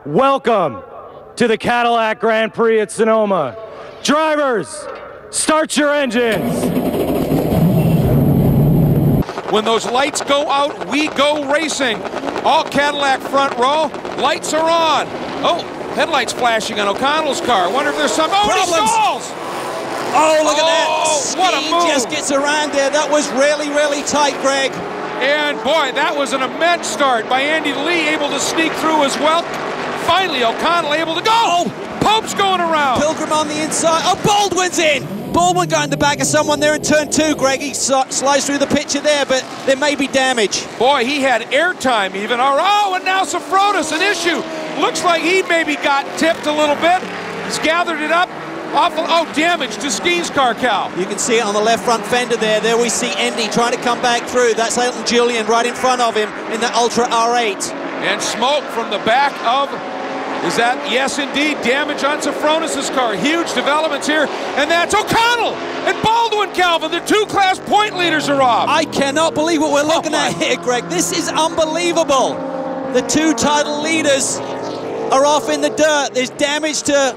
Welcome to the Cadillac Grand Prix at Sonoma. Drivers, start your engines. When those lights go out, we go racing. All Cadillac front row, lights are on. Oh, headlights flashing on O'Connell's car. Wonder if there's some problems. Stalls. Oh, look at that. What a Ski move. just gets around there. That was really, really tight, Greg. And boy, that was an immense start by Andy Lee, able to sneak through as well. Finally, O'Connell able to go. Oh. Pope's going around. Pilgrim on the inside. Oh, Baldwin's in. Baldwin got in the back of someone there in turn 2, Greg. He slides through the picture there, but there may be damage. Boy, he had airtime even. Oh, and now Sofronis, an issue. Looks like he maybe got tipped a little bit. He's gathered it up. Awful, oh, damage to Skeen's car, Cal. You can see it on the left front fender there. There we see Andy trying to come back through. That's Elton Julian right in front of him in the Ultra R8. And smoke from the back of, is that, yes indeed, damage on Sofronis' car. Huge developments here, and that's O'Connell and Baldwin, Calvin. The two-class point leaders are off. I cannot believe what we're looking at here, Greg. This is unbelievable. The two title leaders are off in the dirt. There's damage to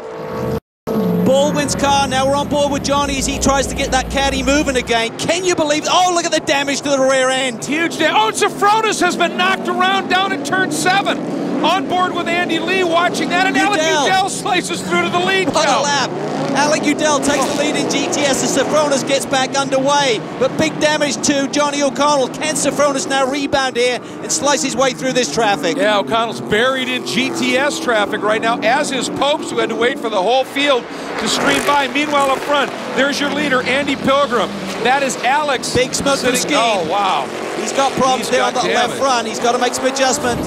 Baldwin's car. Now we're on board with Johnny as he tries to get that caddy moving again. Can you believe it? Oh, look at the damage to the rear end. Huge damage. Oh, Sofronis has been knocked around down in turn 7. On board with Andy Lee watching that, and Alec Udell slices through to the lead. What a lap. Alec Udell takes the lead in GTS as Sofronis gets back underway. But big damage to Johnny O'Connell. Can Sofronis now rebound here and slice his way through this traffic? Yeah, O'Connell's buried in GTS traffic right now, as is Popes, who had to wait for the whole field to stream by. Meanwhile, up front, there's your leader, Andy Pilgrim. That is Alex. Big smoke from Skeen. Oh, wow. He's got problems there on the left front. He's got to make some adjustment.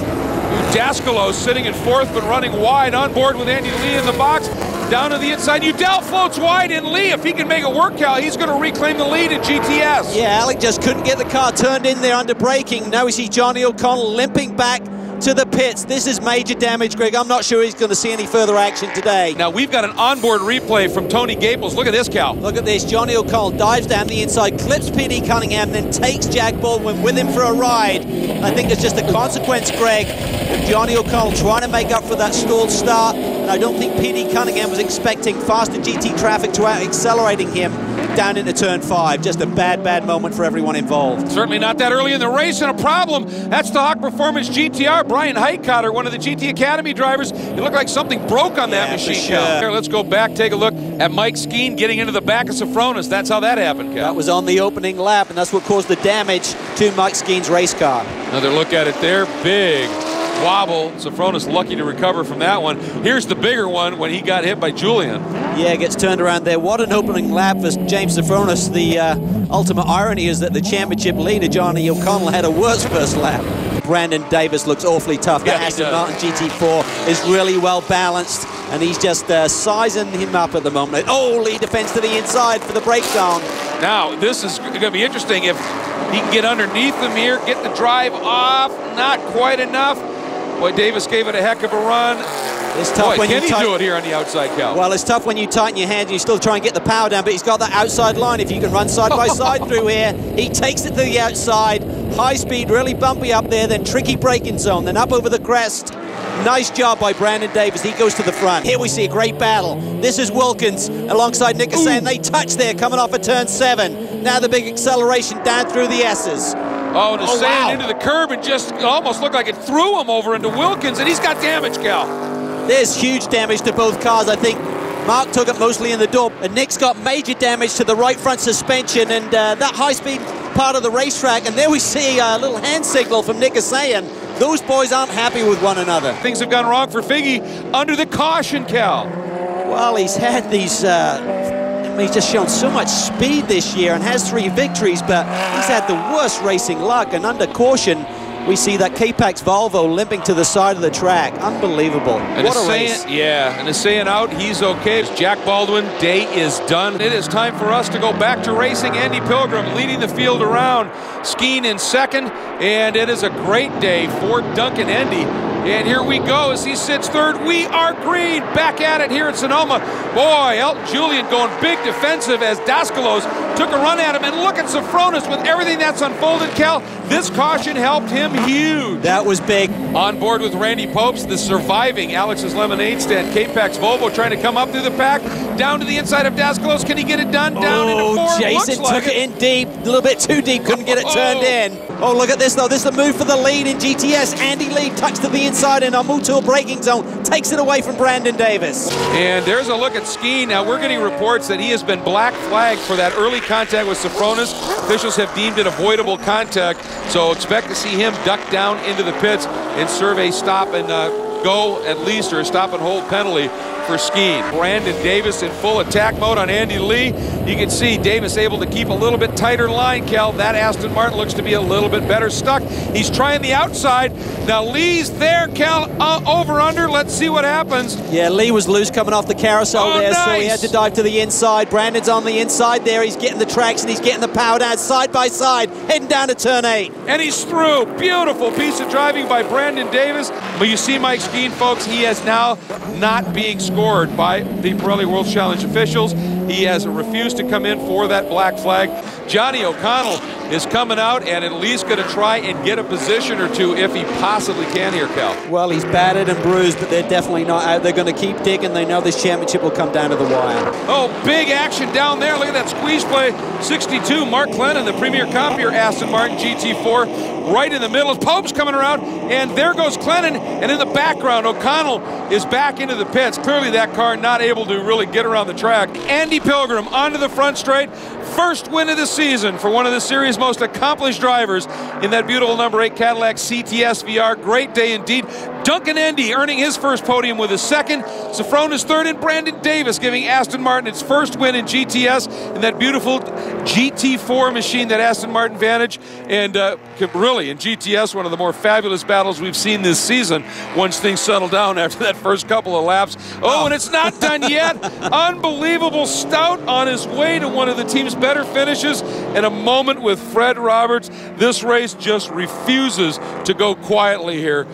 Udascalo sitting in 4th but running wide, on board with Andy Lee in the box. Down to the inside, Udell floats wide in Lee. If he can make it work, Cal, he's going to reclaim the lead at GTS. Yeah, Alec just couldn't get the car turned in there under braking. Now we see Johnny O'Connell limping back to the pits. This is major damage, Greg. I'm not sure he's going to see any further action today. Now we've got an onboard replay from Tony Gaples. Look at this, Cal. Look at this. Johnny O'Connell dives down the inside, clips P.D. Cunningham, then takes Jack Baldwin with him for a ride. I think it's just a consequence, Greg, of Johnny O'Connell trying to make up for that stalled start. And I don't think P.D. Cunningham was expecting faster GT traffic to out accelerating him down into turn 5. Just a bad moment for everyone involved. Certainly not that early in the race, and a problem. That's the Hawk Performance GTR. Brian Heitkotter, one of the GT Academy drivers. It looked like something broke on that machine, sure. Cal. Here, let's go back, take a look at Mike Skeen getting into the back of Sofronis. That's how that happened, Cal. That was on the opening lap, and that's what caused the damage to Mike Skeen's race car. Another look at it there. Big wobble. Sofronis lucky to recover from that one. Here's the bigger one when he got hit by Julian. Yeah, gets turned around there. What an opening lap for James Sofronis. The ultimate irony is that the championship leader, Johnny O'Connell, had a worse first lap. Brandon Davis looks awfully tough. Yeah, that Aston Martin GT4 is really well balanced, and he's just sizing him up at the moment. Oh, lead defense to the inside for the breakdown. Now, this is going to be interesting if he can get underneath them here, get the drive off. Not quite enough. Boy, Davis gave it a heck of a run. It's tough. Boy, can he do it here on the outside, Cal? Well, it's tough when you tighten your hands and you still try and get the power down, but he's got that outside line. If you can run side by side through here, he takes it to the outside. High speed, really bumpy up there, then tricky braking zone, then up over the crest. Nice job by Brandon Davis. He goes to the front. Here we see a great battle. This is Wilkins alongside Nick Hassan. They touch there coming off of turn 7. Now the big acceleration down through the S's. Oh, the sand into the curb and just almost looked like it threw him over into Wilkins, and he's got damage, Cal. There's huge damage to both cars. I think Mark took it mostly in the door, and Nick's got major damage to the right front suspension and that high-speed part of the racetrack. And there we see a little hand signal from Nick Hassan. Those boys aren't happy with one another. Things have gone wrong for Figgy under the caution, Cal. Well, he's had these... he's just shown so much speed this year and has 3 victories, but he's had the worst racing luck, and under caution we see that K-Pax Volvo limping to the side of the track. Unbelievable. And what a race. Yeah, and saying out, he's okay. Jack Baldwin, day is done. It is time for us to go back to racing. Andy Pilgrim leading the field around. Skeen in 2nd, and it is a great day for Duncan Endy. And here we go as he sits 3rd. We are green. Back at it here in Sonoma. Boy, Elton Julian going big defensive as Dascalos took a run at him, and look at Sofronis with everything that's unfolded, Cal. This caution helped him huge. That was big. On board with Randy Popes, the surviving Alex's Lemonade Stand. K-Pax Volvo trying to come up through the pack, down to the inside of Dascalos. Can he get it done? Down into four. Jason took it in deep, a little bit too deep, couldn't get it turned in. Oh, look at this though, this is the move for the lead in GTS. Andy Lee tucks to the inside in our Mutual braking zone, takes it away from Brandon Davis. And there's a look at Skeen. Now we're getting reports that he has been black flagged for that early contact with Sofronis. Officials have deemed it avoidable contact, so expect to see him duck down into the pits and serve a stop and go at least, or a stop and hold penalty for Skeen. Brandon Davis in full attack mode on Andy Lee. You can see Davis able to keep a little bit tighter line, Cal. That Aston Martin looks to be a little bit better stuck. He's trying the outside. Now Lee's there, Cal, over under. Let's see what happens. Yeah, Lee was loose coming off the carousel there, nice. so he had to dive to the inside. Brandon's on the inside there. He's getting the traction. He's getting the power down side by side, heading down to turn 8. And he's through. Beautiful piece of driving by Brandon Davis. But you see Mike Skeen, folks, he is now not being scored by the Pirelli World Challenge officials. He has refused to come in for that black flag. Johnny O'Connell is coming out and at least going to try and get a position or two if he possibly can here, Cal. Well, he's battered and bruised, but they're definitely not out. They're going to keep digging. They know this championship will come down to the wire. Oh, big action down there. Look at that squeeze play. 62, Mark Clennon, the premier compier Aston Martin GT4, right in the middle. Pope's coming around, and there goes Clennon, and in the background, O'Connell is back into the pits. Clearly that car not able to really get around the track. Andy Pilgrim onto the front straight. First win of the season for one of the series' most accomplished drivers in that beautiful number 8 Cadillac CTS VR. Great day indeed. Duncan Endy earning his first podium with his second. Sofronis third, and Brandon Davis giving Aston Martin its first win in GTS in that beautiful GT4 machine, that Aston Martin Vantage. And really, in GTS, one of the more fabulous battles we've seen this season once things settle down after that first couple of laps. Oh, and it's not done yet. Unbelievable Stout on his way to one of the team's better finishes, and a moment with Fred Roberts. This race just refuses to go quietly here.